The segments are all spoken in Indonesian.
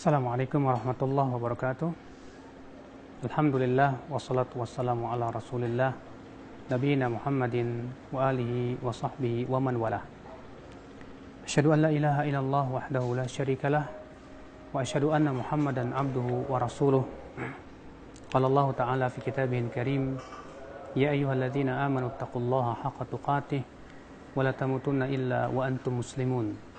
Assalamualaikum warahmatullahi wabarakatuh. Alhamdulillah wassalatu wassalamu ala Rasulillah nabiyina Muhammadin wa alihi wa sahbihi wa man walah. Asyhadu an la ilaha illallah wahdahu la syarikalah wa asyhadu anna Muhammadan abduhu wa rasuluh. Qala Allah ta'ala fi kitabihil karim, ya ayyuhalladzina amanu taqullaha haqqa tuqatih wa la tamutunna illa wa antum muslimun.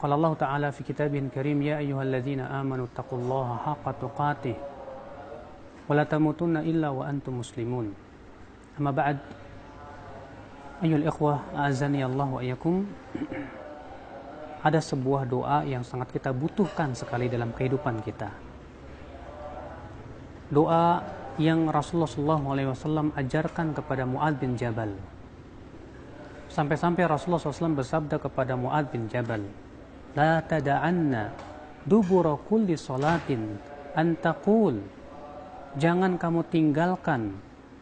Qala Allah Ta'ala fi kitabihil karim, ya ayyuhalladzina amanu taqullaha haqqa tuqatih wa la tamutunna illa wa antum muslimun. Amma ba'd, ayyuhal ikhwah, a'azzani Allah wa iyyakum. Ada sebuah doa yang sangat kita butuhkan sekali dalam kehidupan kita. Doa yang Rasulullah SAW ajarkan kepada Mu'adz bin Jabal. Sampai-sampai Rasulullah SAW bersabda kepada Mu'adz bin Jabal, la tada'anna dubura kulli salatin antaqul, jangan kamu tinggalkan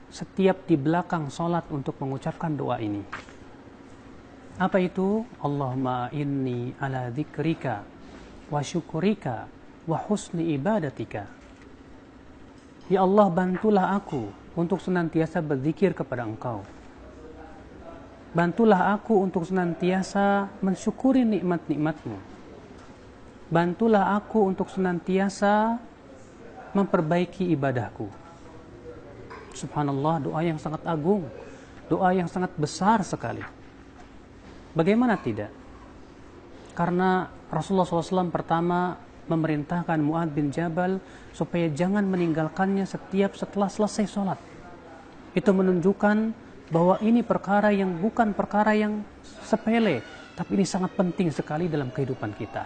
setiap di belakang salat untuk mengucapkan doa ini. Apa itu? Allahumma inni ala dzikrika wa syukrika wa husni ibadatika. Ya Allah, bantulah aku untuk senantiasa berzikir kepada Engkau. Bantulah aku untuk senantiasa mensyukuri nikmat-nikmat-Mu. Bantulah aku untuk senantiasa memperbaiki ibadahku. Subhanallah, doa yang sangat agung, doa yang sangat besar sekali. Bagaimana tidak? Karena Rasulullah SAW pertama memerintahkan Mu'adz bin Jabal supaya jangan meninggalkannya setelah selesai sholat. Itu menunjukkan bahwa ini perkara yang bukan perkara yang sepele, tapi ini sangat penting sekali dalam kehidupan kita.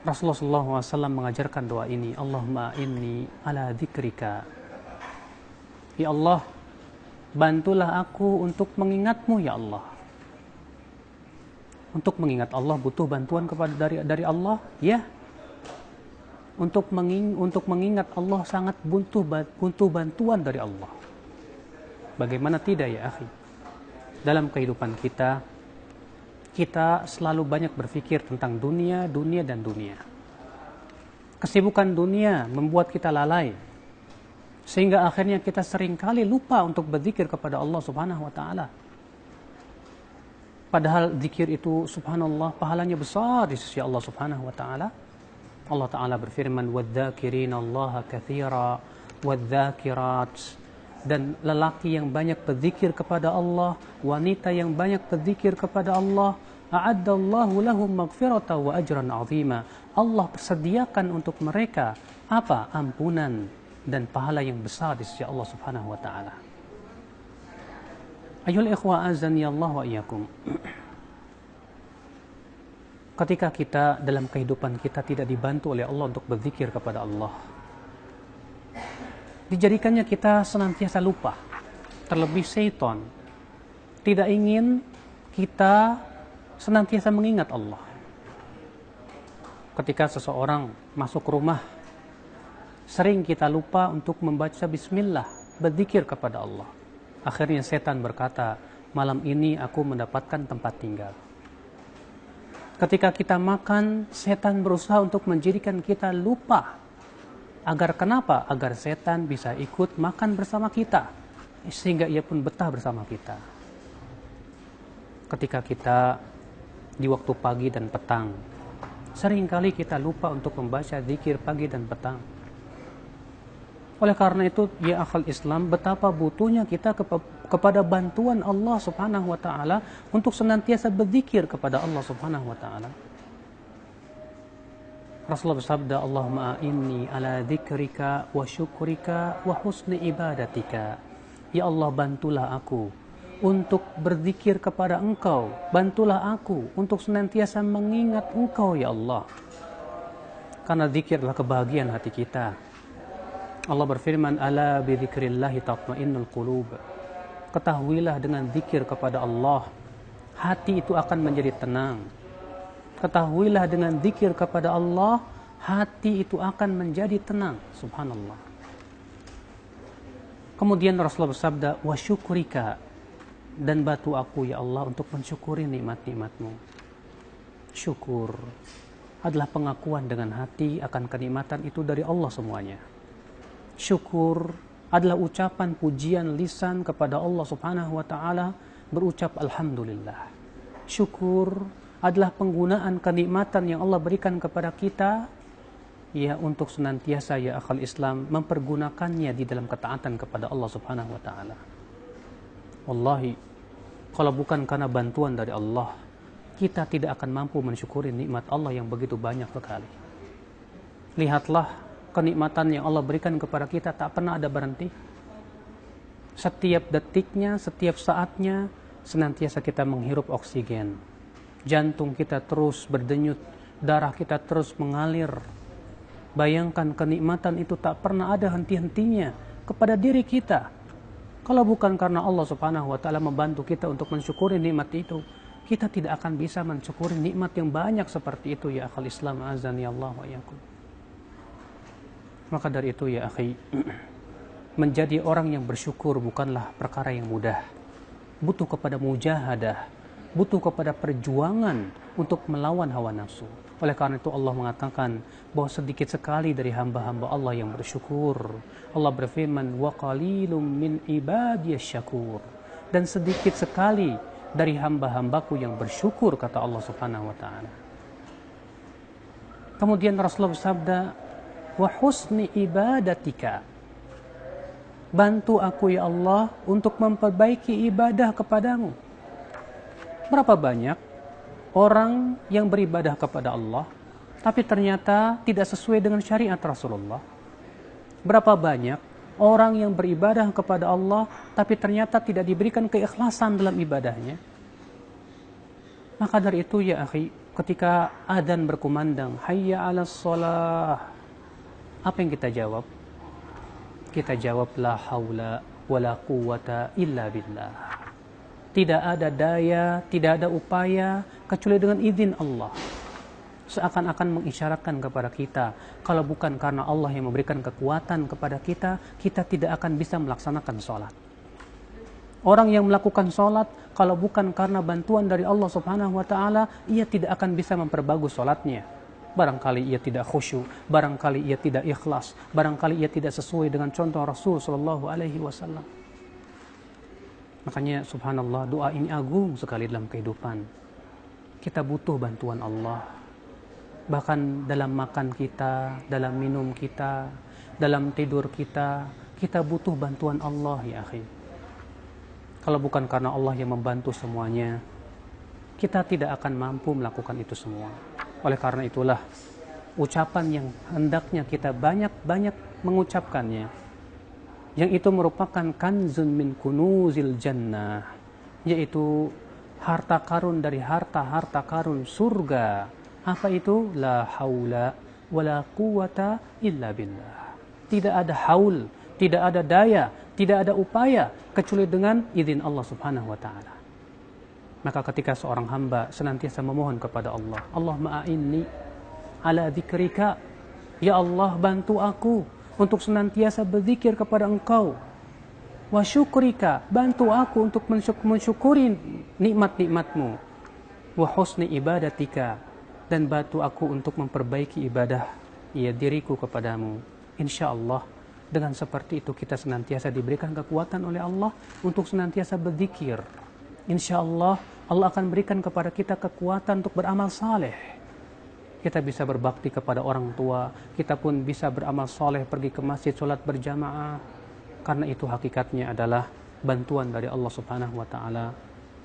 Rasulullah SAW mengajarkan doa ini, Allahumma inni ala dzikrika. Ya Allah, bantulah aku untuk mengingat-Mu, ya Allah. Untuk mengingat Allah butuh bantuan dari Allah, ya. Untuk mengingat Allah sangat butuh bantuan dari Allah. Bagaimana tidak, ya akhi? Dalam kehidupan kita selalu banyak berpikir tentang dunia. Kesibukan dunia membuat kita lalai, sehingga akhirnya kita seringkali lupa untuk berzikir kepada Allah Subhanahu wa Ta'ala. Padahal zikir itu, subhanallah, pahalanya besar di sisi Allah Subhanahu wa Ta'ala. Allah Ta'ala berfirman, وَالذَّاكِرِينَ اللَّهَ كَثِيرًا وَالذَّاكِرَاتِ. Dan lelaki yang banyak berzikir kepada Allah, wanita yang banyak berzikir kepada Allah, a'addallahu lahum maghfiratan wa ajran 'azima. Allah persediakan untuk mereka apa? Ampunan dan pahala yang besar di sisi Allah Subhanahu wa Ta'ala. Ayyuhal ikhwa, azani Allah wa iyyakum. Ketika kita dalam kehidupan kita tidak dibantu oleh Allah untuk berzikir kepada Allah, dijadikannya kita senantiasa lupa. Terlebih syaitan tidak ingin kita senantiasa mengingat Allah. Ketika seseorang masuk rumah, sering kita lupa untuk membaca bismillah, berzikir kepada Allah. Akhirnya setan berkata, malam ini aku mendapatkan tempat tinggal. Ketika kita makan, setan berusaha untuk menjadikan kita lupa. Agar kenapa? Agar setan bisa ikut makan bersama kita, sehingga ia pun betah bersama kita. Ketika kita di waktu pagi dan petang, seringkali kita lupa untuk membaca zikir pagi dan petang. Oleh karena itu, ya akhal Islam, betapa butuhnya kita kepada bantuan Allah Subhanahu wa Ta'ala untuk senantiasa berzikir kepada Allah Subhanahu wa Ta'ala. Rasulullah bersabda, Allahumma inni ala dzikrika wa syukrika wa husni ibadatika. Ya Allah, bantulah aku untuk berzikir kepada Engkau. Bantulah aku untuk senantiasa mengingat Engkau, ya Allah. Karena zikir adalah kebahagiaan hati kita. Allah berfirman, ala bi dzikrillahi tatma'innul qulub. Ketahuilah, dengan zikir kepada Allah, hati itu akan menjadi tenang. Ketahuilah, dengan zikir kepada Allah, hati itu akan menjadi tenang. Subhanallah. Kemudian Rasulullah bersabda, wa syukrika, dan bantu aku ya Allah untuk mensyukuri nikmat-nikmat-Mu. Syukur adalah pengakuan dengan hati akan kenikmatan itu dari Allah semuanya. Syukur adalah ucapan pujian lisan kepada Allah Subhanahu wa taala, berucap alhamdulillah. Syukur adalah penggunaan kenikmatan yang Allah berikan kepada kita ya untuk senantiasa ya akal Islam mempergunakannya di dalam ketaatan kepada Allah Subhanahu wa taala. Wallahi, kalau bukan karena bantuan dari Allah, kita tidak akan mampu mensyukuri nikmat Allah yang begitu banyak sekali. Lihatlah kenikmatan yang Allah berikan kepada kita tak pernah ada berhenti. Setiap detiknya, setiap saatnya senantiasa kita menghirup oksigen. Jantung kita terus berdenyut, darah kita terus mengalir. Bayangkan kenikmatan itu tak pernah ada henti-hentinya kepada diri kita. Kalau bukan karena Allah Subhanahu wa taala membantu kita untuk mensyukuri nikmat itu, kita tidak akan bisa mensyukuri nikmat yang banyak seperti itu ya akhal Islam azani Allah wa iyyakum. Maka dari itu ya akhi, menjadi orang yang bersyukur bukanlah perkara yang mudah. Butuh kepada mujahadah, butuh kepada perjuangan untuk melawan hawa nafsu. Oleh karena itu Allah mengatakan bahwa sedikit sekali dari hamba-hamba Allah yang bersyukur. Allah berfirman, wa qalilum min ibadiyas syakur. Dan sedikit sekali dari hamba-hambaku yang bersyukur, kata Allah Subhanahu wa taala. Kemudian Rasulullah bersabda, wa husni ibadatika. Bantu aku ya Allah untuk memperbaiki ibadah kepadamu. Berapa banyak orang yang beribadah kepada Allah tapi ternyata tidak sesuai dengan syariat Rasulullah? Berapa banyak orang yang beribadah kepada Allah tapi ternyata tidak diberikan keikhlasan dalam ibadahnya? Maka dari itu ya akhi, ketika adzan berkumandang, hayya 'alas shalah, apa yang kita jawab? Kita jawab la haula wala quwwata illa billah. Tidak ada daya, tidak ada upaya kecuali dengan izin Allah. Seakan-akan mengisyaratkan kepada kita, kalau bukan karena Allah yang memberikan kekuatan kepada kita, kita tidak akan bisa melaksanakan sholat. Orang yang melakukan sholat, kalau bukan karena bantuan dari Allah Subhanahu wa ta'ala, ia tidak akan bisa memperbagus sholatnya. Barangkali ia tidak khusyuk, barangkali ia tidak ikhlas, barangkali ia tidak sesuai dengan contoh Rasul sallallahu alaihi wasallam. Makanya subhanallah, doa ini agung sekali dalam kehidupan. Kita butuh bantuan Allah. Bahkan dalam makan kita, dalam minum kita, dalam tidur kita, kita butuh bantuan Allah ya akhi. Kalau bukan karena Allah yang membantu semuanya, kita tidak akan mampu melakukan itu semua. Oleh karena itulah, ucapan yang hendaknya kita banyak-banyak mengucapkannya, yang itu merupakan kanzun min kunuzil jannah, yaitu harta karun dari harta-harta karun surga. Apa itu? La haula wala quwata illa billah. Tidak ada haul, tidak ada daya, tidak ada upaya kecuali dengan izin Allah Subhanahu wa taala. Maka ketika seorang hamba senantiasa memohon kepada Allah, Allahumma a'inni ala dzikrika, ya Allah bantu aku untuk senantiasa berzikir kepada Engkau. Wa syukrika, bantu aku untuk mensyukuri nikmat-nikmat-Mu. Wa husni ibadatika, dan bantu aku untuk memperbaiki ibadah ya diriku kepadamu. Insyaallah dengan seperti itu kita senantiasa diberikan kekuatan oleh Allah untuk senantiasa berzikir. Insyaallah Allah akan berikan kepada kita kekuatan untuk beramal saleh. Kita bisa berbakti kepada orang tua, kita pun bisa beramal soleh, pergi ke masjid, sholat berjamaah. Karena itu hakikatnya adalah bantuan dari Allah Subhanahu wa ta'ala.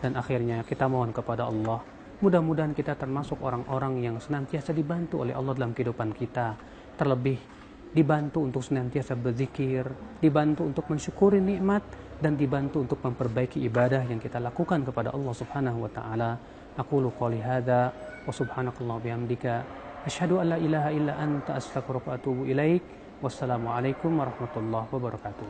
Dan akhirnya kita mohon kepada Allah, mudah-mudahan kita termasuk orang-orang yang senantiasa dibantu oleh Allah dalam kehidupan kita. Terlebih dibantu untuk senantiasa berzikir, dibantu untuk mensyukuri nikmat, dan dibantu untuk memperbaiki ibadah yang kita lakukan kepada Allah Subhanahu wa ta'ala. Aqulu qouli hadza wa subhanakallah bihamdika asyhadu an la ilaha illa anta astaghfiruka wa atubu ilaik. Wassalamualaikum warahmatullahi wabarakatuh.